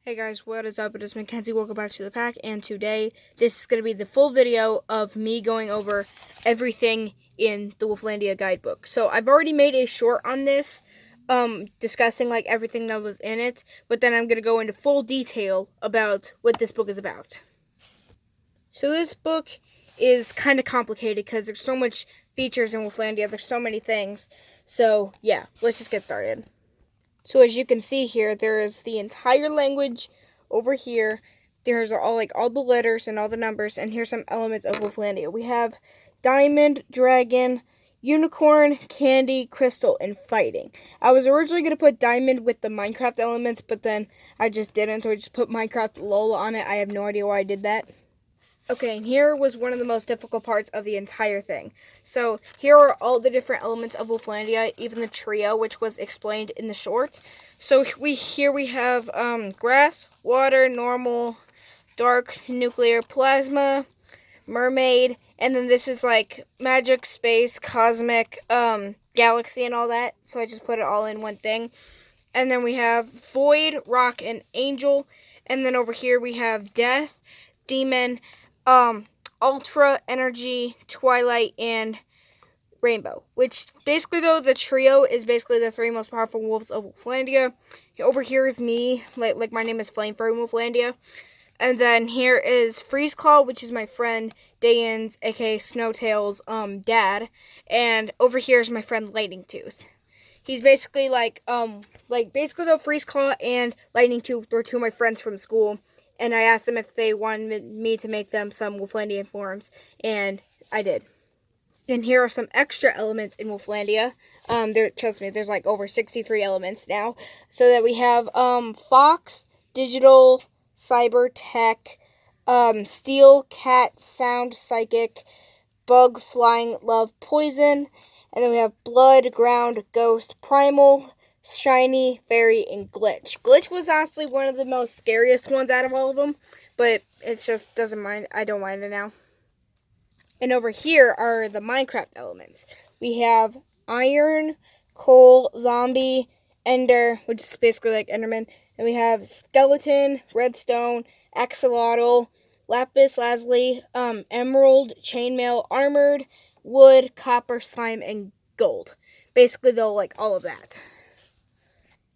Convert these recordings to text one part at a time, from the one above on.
Hey guys, what is up? It is Mackenzie. Welcome back to the pack, and today this is going to be the full video of me going over everything in the Wolflandia guidebook. So I've already made a short on this, discussing like everything that was in it, but then I'm going to go into full detail about what this book is about. So this book is kind of complicated because there's so much features in Wolflandia. There's so many things. So yeah, let's just get started. So as you can see here, there is the entire language over here. There's all the letters and all the numbers, and here's some elements of Wolflandia. We have diamond, dragon, unicorn, candy, crystal, and fighting. I was originally going to put diamond with the Minecraft elements, but then I just didn't, so I just put Minecraft LOL on it. I have no idea why I did that. Okay, and here was one of the most difficult parts of the entire thing. So here are all the different elements of Wolflandia, even the trio, which was explained in the short. So we have grass, water, normal, dark, nuclear, plasma, mermaid, and then this is like magic, space, cosmic, galaxy, and all that. So I just put it all in one thing. And then we have void, rock, and angel. And then over here we have death, demon, ultra, energy, twilight, and rainbow. Which basically, though, the trio is basically the three most powerful wolves of Wolflandia. Over here is me, like my name is Flame from Wolflandia. And then here is Freeze Claw, which is my friend Dayan's, aka Snowtail's dad. And over here is my friend Lightning Tooth. He's basically basically though, Freeze Claw and Lightning Tooth were two of my friends from school. And I asked them if they wanted me to make them some Wolflandian forms, and I did. And here are some extra elements in Wolflandia. Trust me, there's like over 63 elements now. So that we have Fox, Digital, Cyber, Tech, Steel, Cat, Sound, Psychic, Bug, Flying, Love, Poison. And then we have Blood, Ground, Ghost, Primal, Shiny, Fairy, and Glitch. Glitch was honestly one of the most scariest ones out of all of them, but it just doesn't mind. I don't mind it now. And over here are the Minecraft elements. We have Iron, Coal, Zombie, Ender, which is basically like Enderman. And we have Skeleton, Redstone, Axolotl, Lapis Lazuli, Emerald, Chainmail, Armored, Wood, Copper, Slime, and Gold. Basically, though, like all of that.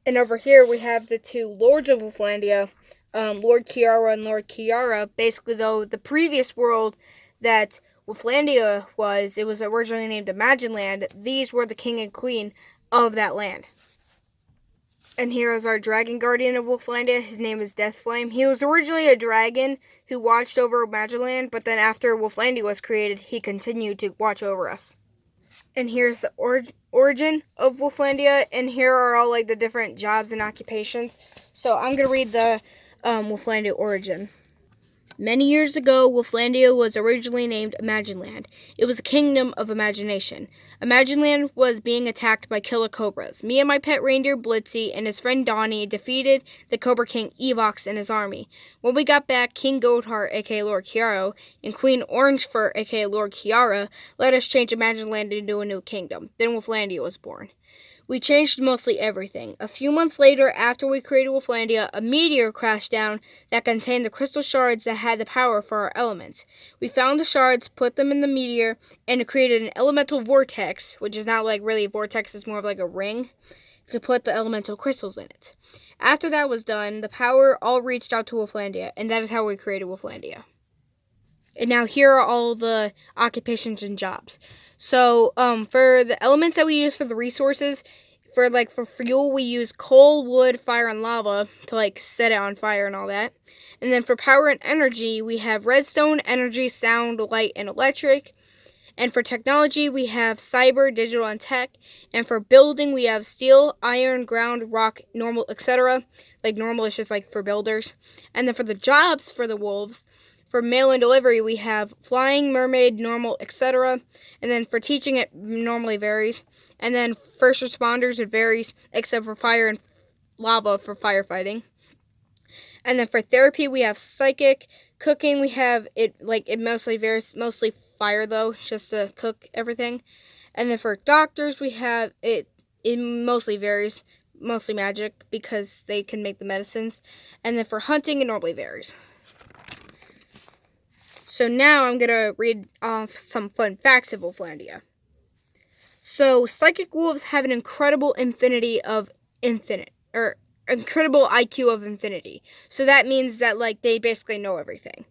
And over here, we have the two Lords of Wolflandia, Lord Kiara and Lord Kiara. Basically, though, the previous world that Wolflandia was, it was originally named Imagine Land. These were the king and queen of that land. And here is our Dragon Guardian of Wolflandia. His name is Deathflame. He was originally a dragon who watched over Imagine Land, but then after Wolflandia was created, he continued to watch over us. And here's the Origin of Wolflandia, and here are all like the different jobs and occupations. So I'm going to read the Wolflandia Origin. Many years ago, Wolflandia was originally named Imagine Land. It was a kingdom of imagination. Imagine Land was being attacked by killer cobras. Me and my pet reindeer Blitzy and his friend Donnie defeated the Cobra King Evox and his army. When we got back, King Goatheart, aka Lord Kiara, and Queen Orangefur, aka Lord Kiara, let us change Imagine Land into a new kingdom. Then Wolflandia was born. We changed mostly everything. A few months later, after we created Wolflandia, a meteor crashed down that contained the crystal shards that had the power for our elements. We found the shards, put them in the meteor, and it created an elemental vortex, which is not like really a vortex, it's more of like a ring, to put the elemental crystals in it. After that was done, the power all reached out to Wolflandia, and that is how we created Wolflandia. And now here are all the occupations and jobs. So, for the elements that we use for the resources, for fuel, we use coal, wood, fire, and lava to set it on fire and all that. And then for power and energy, we have redstone, energy, sound, light, and electric. And for technology, we have cyber, digital, and tech. And for building, we have steel, iron, ground, rock, normal, etc. Like normal is just for builders. And then for the jobs for the wolves, for mail and delivery, we have flying, mermaid, normal, etc. And then for teaching, it normally varies. And then first responders, it varies, except for fire and lava for firefighting. And then for therapy, we have psychic. Cooking, we have it mostly varies, mostly fire though, just to cook everything. And then for doctors, we have it mostly varies. mostly magic because they can make the medicines. And then for hunting, it normally varies. So now I'm going to read off some fun facts of Wolflandia. So psychic wolves have an incredible incredible IQ of infinity. So that means that like they basically know everything.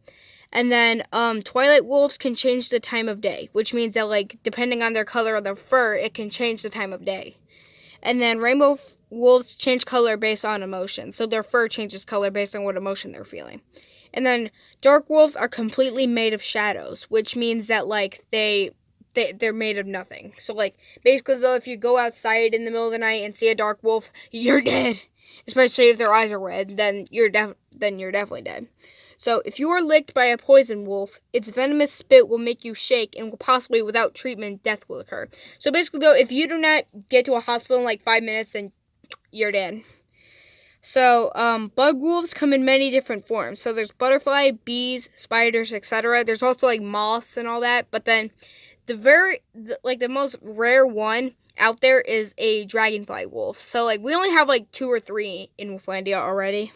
And then twilight wolves can change the time of day, which means that like depending on their color of their fur, it can change the time of day. And then rainbow wolves change color based on emotion. So their fur changes color based on what emotion they're feeling. And then dark wolves are completely made of shadows, which means that like they're made of nothing. So like basically though, if you go outside in the middle of the night and see a dark wolf, you're dead. Especially if their eyes are red, then you're definitely dead. So if you are licked by a poison wolf, its venomous spit will make you shake and will possibly, without treatment, death will occur. So basically though, if you do not get to a hospital in like 5 minutes, then you're dead. So, bug wolves come in many different forms. So there's butterfly, bees, spiders, etc. There's also like moths and all that. But then the most rare one out there is a dragonfly wolf. So like we only have like 2 or 3 in Wolflandia already.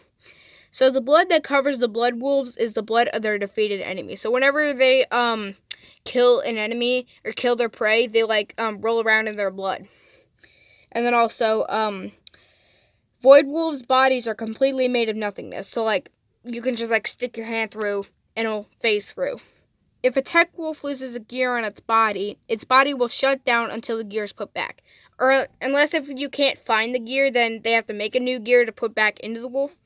So the blood that covers the blood wolves is the blood of their defeated enemy. So whenever they kill an enemy or kill their prey, they like roll around in their blood. And then also void wolves' bodies are completely made of nothingness. So like you can just like stick your hand through and it'll phase through. If a tech wolf loses a gear on its body will shut down until the gear is put back. Or unless if you can't find the gear, then they have to make a new gear to put back into the wolf.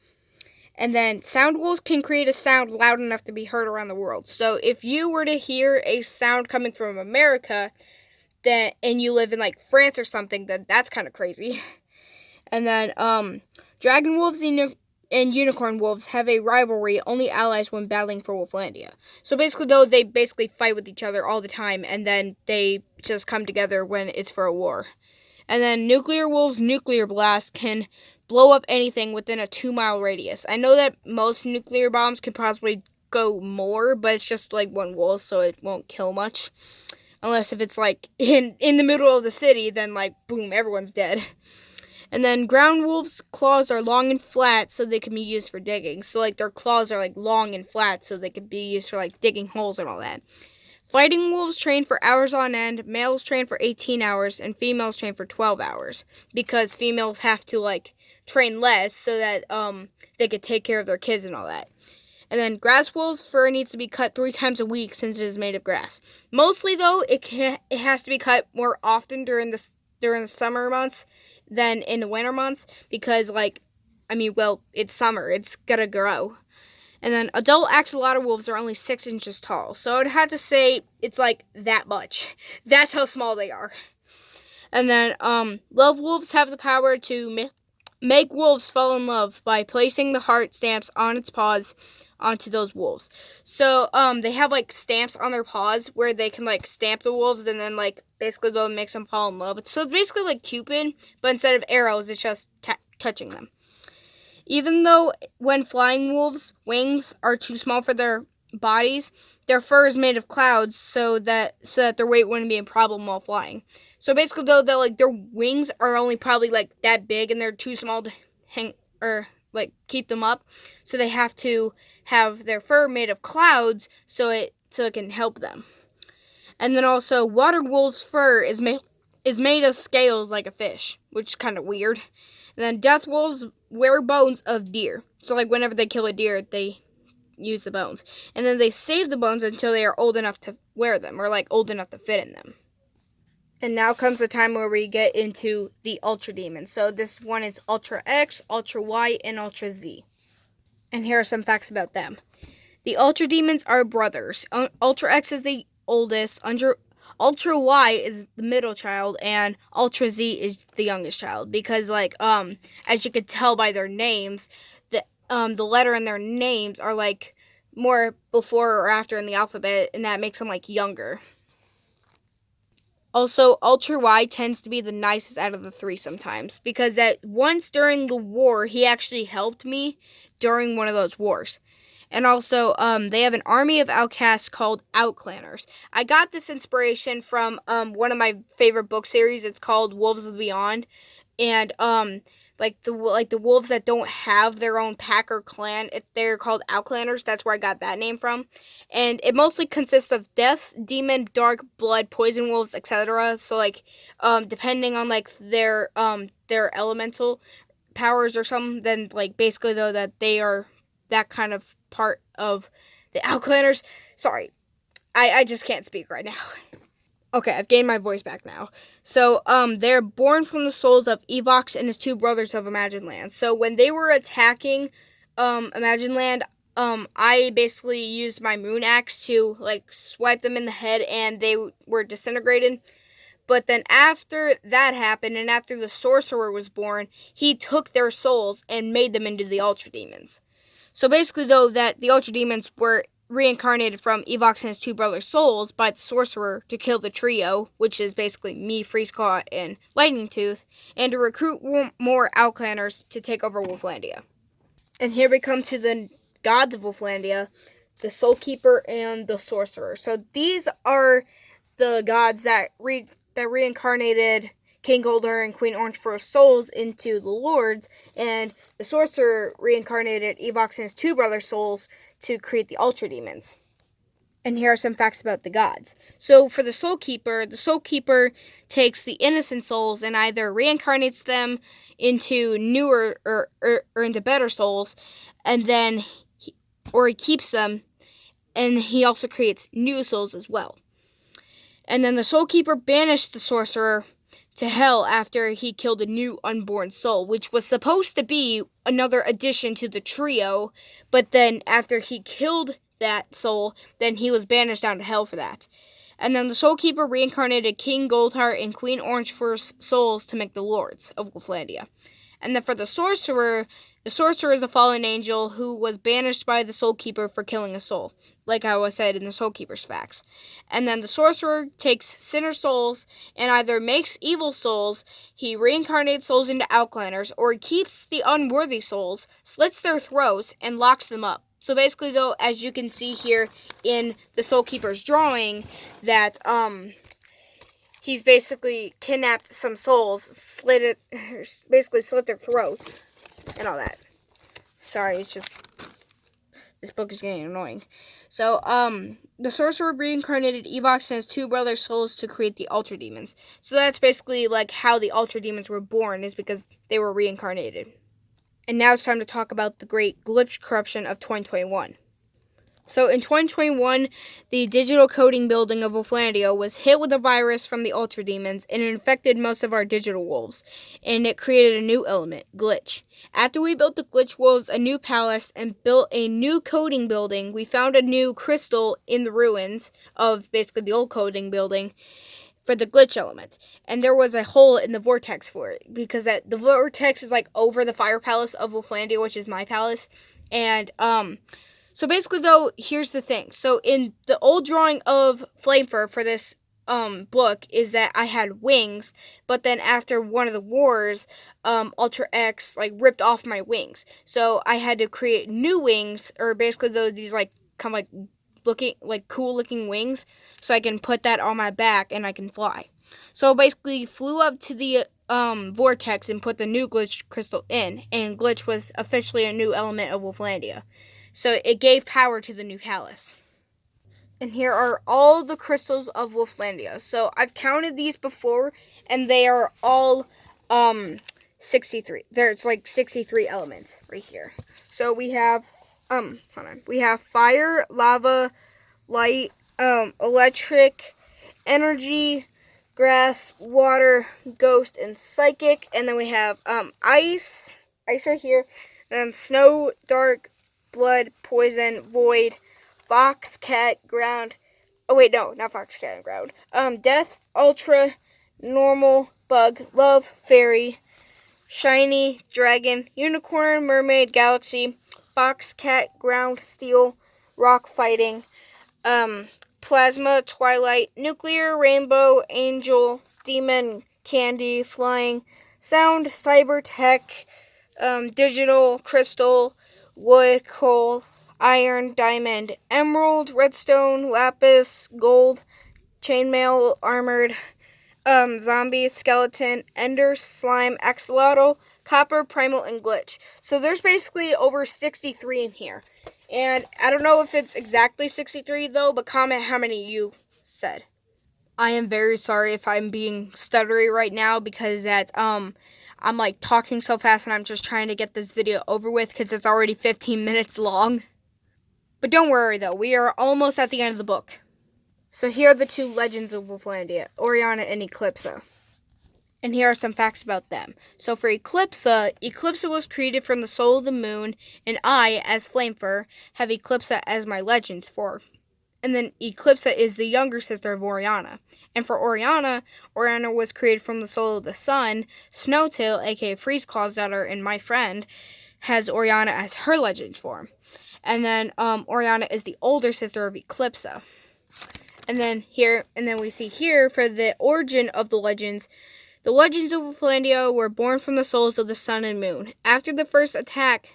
And then sound wolves can create a sound loud enough to be heard around the world. So if you were to hear a sound coming from America, and you live in like France or something, then that's kind of crazy. And then dragon wolves and unicorn wolves have a rivalry, only allies when battling for Wolflandia. So basically though, they basically fight with each other all the time, and then they just come together when it's for a war. And then nuclear wolves' nuclear blast can blow up anything within a 2-mile radius. I know that most nuclear bombs can possibly go more, but it's just like one wolf, so it won't kill much. Unless if it's like in the middle of the city, then like boom, everyone's dead. And then ground wolves' claws are long and flat, so they can be used for digging. So like their claws are like long and flat, so they can be used for like digging holes and all that. Fighting wolves train for hours on end, males train for 18 hours, and females train for 12 hours. Because females have to, like, train less so that they could take care of their kids and all that. And then grass wolves' fur needs to be cut 3 times a week since it is made of grass. Mostly, though, it has to be cut more often during the summer months than in the winter months. Because, it's summer. It's gonna grow. And then adult axolotl wolves are only 6 inches tall. So I'd have to say it's like that much. That's how small they are. And then love wolves have the power to make wolves fall in love by placing the heart stamps on its paws onto those wolves. So they have like stamps on their paws where they can like stamp the wolves and then like basically go and make them fall in love. So it's basically like Cupid, but instead of arrows, it's just touching them. Even though when flying wolves' wings are too small for their bodies, their fur is made of clouds so that their weight wouldn't be a problem while flying. So basically though, their wings are only probably like that big and they're too small to hang or like keep them up. So they have to have their fur made of clouds so it can help them. And then also water wolves' fur is made of scales like a fish, which is kind of weird. And then death wolves wear bones of deer. So, like, whenever they kill a deer, they use the bones. And then they save the bones until they are old enough to wear them, or, like, old enough to fit in them. And now comes the time where we get into the Ultra Demons. So, this one is Ultra X, Ultra Y, and Ultra Z. And here are some facts about them. The Ultra Demons are brothers. Ultra X is the oldest, Ultra Y is the middle child, and Ultra Z is the youngest child. Because, like, as you could tell by their names, the letter in their names are, like, more before or after in the alphabet, and that makes them, like, younger. Also, Ultra Y tends to be the nicest out of the 3 sometimes. Because once during the war, he actually helped me during one of those wars. And also, they have an army of outcasts called Outclanners. I got this inspiration from one of my favorite book series. It's called Wolves of the Beyond. And like the wolves that don't have their own pack or clan. They're called outclanners. That's where I got that name from. And it mostly consists of death, demon, dark, blood, poison wolves, etc. So like depending on like their elemental powers or something, then like basically though that they are that kind of part of the outclanners. Sorry. I just can't speak right now. Okay, I've gained my voice back now. So, they're born from the souls of Evox and his two brothers of Imagined Land. So, when they were attacking, Imagined Land, I basically used my moon axe to, like, swipe them in the head, and they were disintegrated. But then after that happened, and after the sorcerer was born, he took their souls and made them into the Ultra Demons. So basically, though, that the Ultra Demons were reincarnated from Evox and his two brothers' souls by the sorcerer to kill the trio, which is basically me, Freezeclaw, and Lightning Tooth, and to recruit more outclanners to take over Wolflandia. And here we come to the Gods of Wolflandia, the Soulkeeper and the Sorcerer. So these are the gods that reincarnated King Goldar and Queen Orangefur's souls into the Lords, and the Sorcerer reincarnated Evox and his two brothers' souls to create the Ultra Demons. And here are some facts about the gods. So for the Soulkeeper takes the innocent souls and either reincarnates them into newer or into better souls, and then he keeps them, and he also creates new souls as well. And then the Soulkeeper banished the Sorcerer to hell after he killed a new unborn soul, which was supposed to be another addition to the trio, but then after he killed that soul, then he was banished down to hell for that. And then the Soulkeeper reincarnated King Goldheart and Queen Orangefur's souls to make the Lords of Wolflandia. And then for the Sorcerer is a fallen angel who was banished by the Soulkeeper for killing a soul, like I was said in the Soulkeeper's facts. And then the Sorcerer takes sinner souls and either makes evil souls, he reincarnates souls into outclanners, or he keeps the unworthy souls, slits their throats, and locks them up. So basically, though, as you can see here in the Soulkeeper's drawing, that he's basically kidnapped some souls, slit their throats, and all that. Sorry, it's just, this book is getting annoying. So, the Sorcerer reincarnated Evox and his two brothers' souls to create the Ultra Demons. So that's basically, like, how the Ultra Demons were born, is because they were reincarnated. And now it's time to talk about the great glitch corruption of 2021. So in 2021, the digital coding building of Wolflandia was hit with a virus from the Ultra Demons, and it infected most of our digital wolves, and it created a new element, glitch. After we built the glitch wolves a new palace and built a new coding building, we found a new crystal in the ruins of basically the old coding building for the glitch element, and there was a hole in the vortex for it, because the vortex is like over the fire palace of Wolflandia, which is my palace, and so basically, though, here's the thing. So in the old drawing of Flamefur for this book is that I had wings, but then after one of the wars, Ultra X like ripped off my wings. So I had to create new wings, or basically though these like kind of like looking like cool looking wings, so I can put that on my back and I can fly. So basically flew up to the vortex and put the new glitch crystal in, and glitch was officially a new element of Wolflandia. So it gave power to the new palace. And here are all the crystals of Wolflandia. So I've counted these before, and they are all 63. There's like 63 elements right here. So we have hold on. We have fire, lava, light, electric, energy, grass, water, ghost, and psychic. And then we have ice right here. And then snow, dark, blood, poison, void, fox, cat, ground. Oh wait, no, not fox, cat, and ground. Death, ultra, normal, bug, love, fairy, shiny, dragon, unicorn, mermaid, galaxy, fox, cat, ground, steel, rock, fighting, plasma, twilight, nuclear, rainbow, angel, demon, candy, flying, sound, cyber tech, digital, crystal, wood, coal, iron, diamond, emerald, redstone, lapis, gold, chainmail, armored, zombie, skeleton, ender, slime, axolotl, Copper, Primal, and Glitch. So there's basically over 63 in here. And I don't know if it's exactly 63 though, but comment how many you said. I am very sorry if I'm being stuttery right now because I'm like talking so fast and I'm just trying to get this video over with because it's already 15 minutes long. But don't worry though, we are almost at the end of the book. So here are the two Legends of Wolflandia, Oriana and Eclipsa. And here are some facts about them. So for Eclipsa, Eclipsa was created from the soul of the moon, and I, as Flamefur, have Eclipsa as my legends for. And then Eclipsa is the younger sister of Oriana. And for Oriana, Oriana was created from the soul of the sun. Snowtail, aka Freezeclaw's daughter, and my friend, has Oriana as her legend form. And then Oriana is the older sister of Eclipsa. And then we see here for the origin of the Legends of Wolflandia were born from the souls of the sun and moon. After the first attacks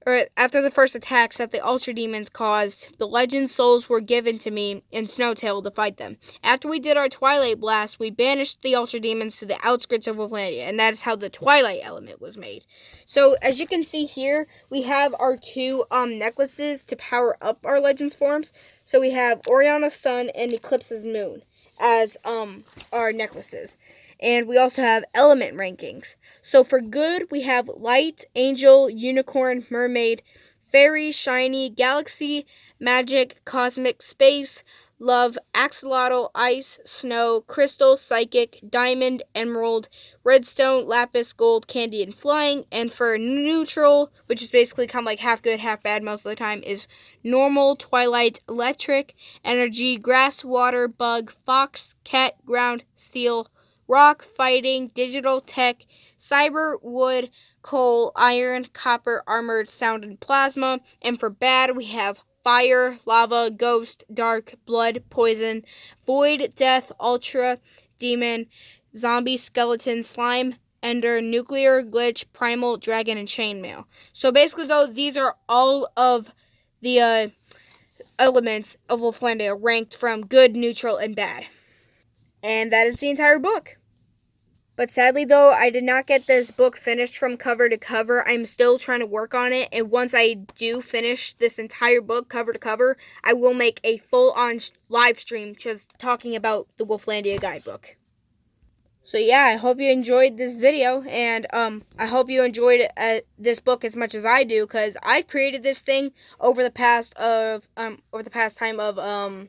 that the Ultra Demons caused, the Legend souls were given to me and Snowtail to fight them. After we did our Twilight Blast, we banished the Ultra Demons to the outskirts of Wolflandia, and that is how the Twilight element was made. So, as you can see here, we have our two necklaces to power up our Legends forms. So we have Oriana's Sun and Eclipse's Moon as our necklaces. And we also have element rankings. So for good, we have Light, Angel, Unicorn, Mermaid, Fairy, Shiny, Galaxy, Magic, Cosmic, Space, Love, Axolotl, Ice, Snow, Crystal, Psychic, Diamond, Emerald, Redstone, Lapis, Gold, Candy, and Flying. And for neutral, which is basically kind of like half good, half bad most of the time, is Normal, Twilight, Electric, Energy, Grass, Water, Bug, Fox, Cat, Ground, Steel, Rock, Fighting, Digital, Tech, Cyber, Wood, Coal, Iron, Copper, Armored, Sound, and Plasma. And for bad, we have Fire, Lava, Ghost, Dark, Blood, Poison, Void, Death, Ultra, Demon, Zombie, Skeleton, Slime, Ender, Nuclear, Glitch, Primal, Dragon, and Chainmail. So basically, though, these are all of the elements of Wolflandia ranked from good, neutral, and bad. And that is the entire book. But sadly, though, I did not get this book finished from cover to cover. I'm still trying to work on it. And once I do finish this entire book cover to cover, I will make a full-on live stream just talking about the Wolflandia guidebook. So yeah, I hope you enjoyed this video, and I hope you enjoyed this book as much as I do, because I've created this thing over the past time of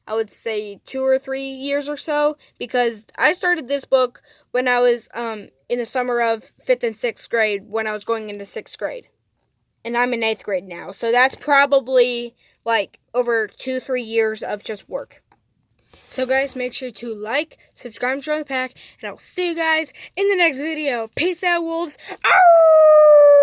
I would say 2 or 3 years or so, because I started this book when I was in the summer of 5th and 6th grade, when I was going into 6th grade. And I'm in 8th grade now, so that's probably like over 2-3 years of just work. So guys, make sure to like, subscribe, and join the pack, and I'll see you guys in the next video. Peace out, wolves. Ow!